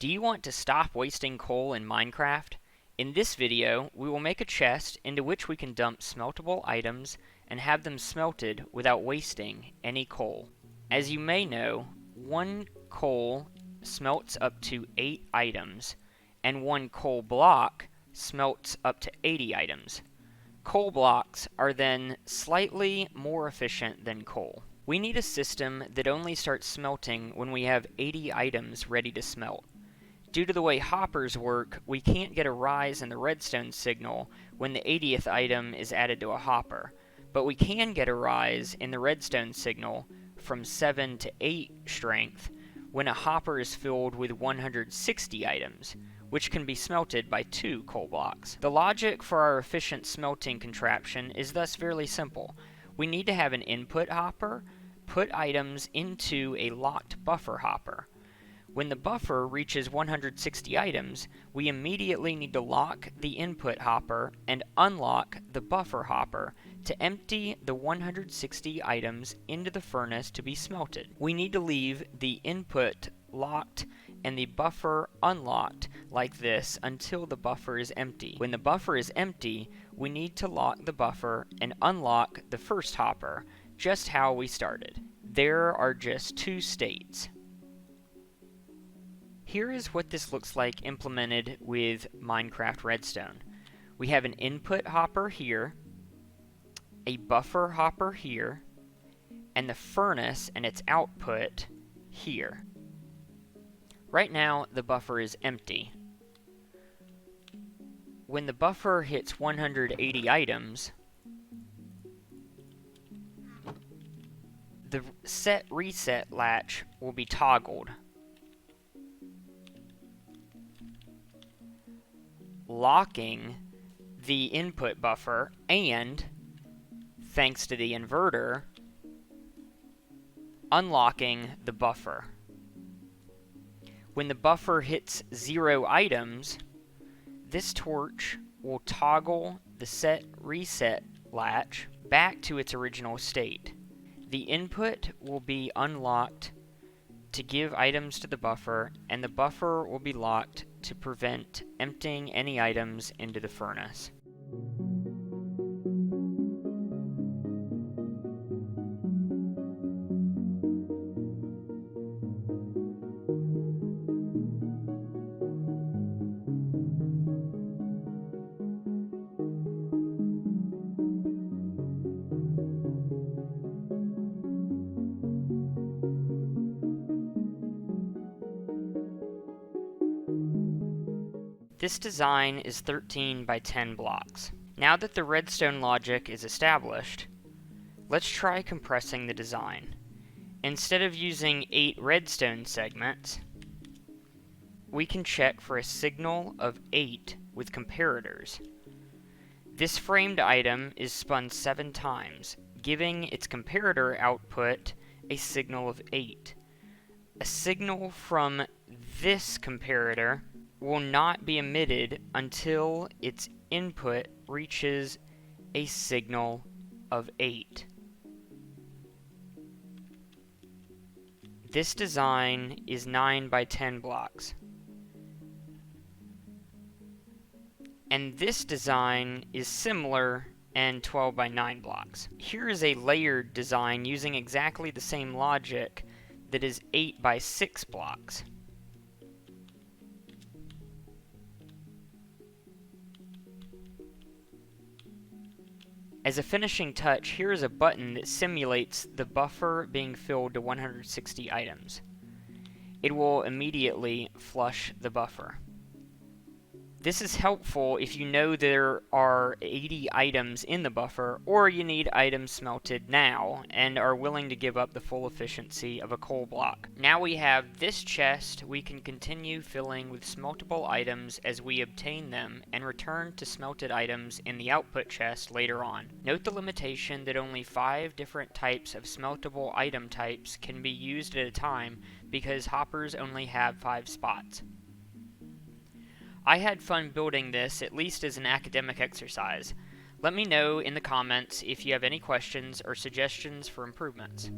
Do you want to stop wasting coal in Minecraft? In this video, we will make a chest into which we can dump smeltable items and have them smelted without wasting any coal. As you may know, one coal smelts up to 8 items, and one coal block smelts up to 80 items. Coal blocks are then slightly more efficient than coal. We need a system that only starts smelting when we have 80 items ready to smelt. Due to the way hoppers work, we can't get a rise in the redstone signal when the 80th item is added to a hopper, but we can get a rise in the redstone signal from 7 to 8 strength when a hopper is filled with 160 items, which can be smelted by 2 coal blocks. The logic for our efficient smelting contraption is thus fairly simple. We need to have an input hopper put items into a locked buffer hopper. When the buffer reaches 160 items, we immediately need to lock the input hopper and unlock the buffer hopper to empty the 160 items into the furnace to be smelted. We need to leave the input locked and the buffer unlocked like this until the buffer is empty. When the buffer is empty, we need to lock the buffer and unlock the first hopper, just how we started. There are just 2 states. Here is what this looks like implemented with Minecraft Redstone. We have an input hopper here, a buffer hopper here, and the furnace and its output here. Right now, the buffer is empty. When the buffer hits 180 items, the set reset latch will be toggled, locking the input buffer and, thanks to the inverter, unlocking the buffer. When the buffer hits 0 items, this torch will toggle the set reset latch back to its original state. The input will be unlocked to give items to the buffer, and the buffer will be locked to prevent emptying any items into the furnace. This design is 13 by 10 blocks. Now that the redstone logic is established, let's try compressing the design. Instead of using 8 redstone segments, we can check for a signal of 8 with comparators. This framed item is spun 7 times, giving its comparator output a signal of 8. A signal from this comparator will not be emitted until its input reaches a signal of 8. This design is 9 by 10 blocks. And this design is similar and 12 by 9 blocks. Here is a layered design using exactly the same logic that is 8 by 6 blocks. As a finishing touch, here is a button that simulates the buffer being filled to 160 items. It will immediately flush the buffer. This is helpful if you know there are 80 items in the buffer, or you need items smelted now and are willing to give up the full efficiency of a coal block. Now we have this chest we can continue filling with smeltable items as we obtain them and return to smelted items in the output chest later on. Note the limitation that only 5 different types of smeltable item types can be used at a time because hoppers only have 5 spots. I had fun building this, at least as an academic exercise. Let me know in the comments if you have any questions or suggestions for improvements.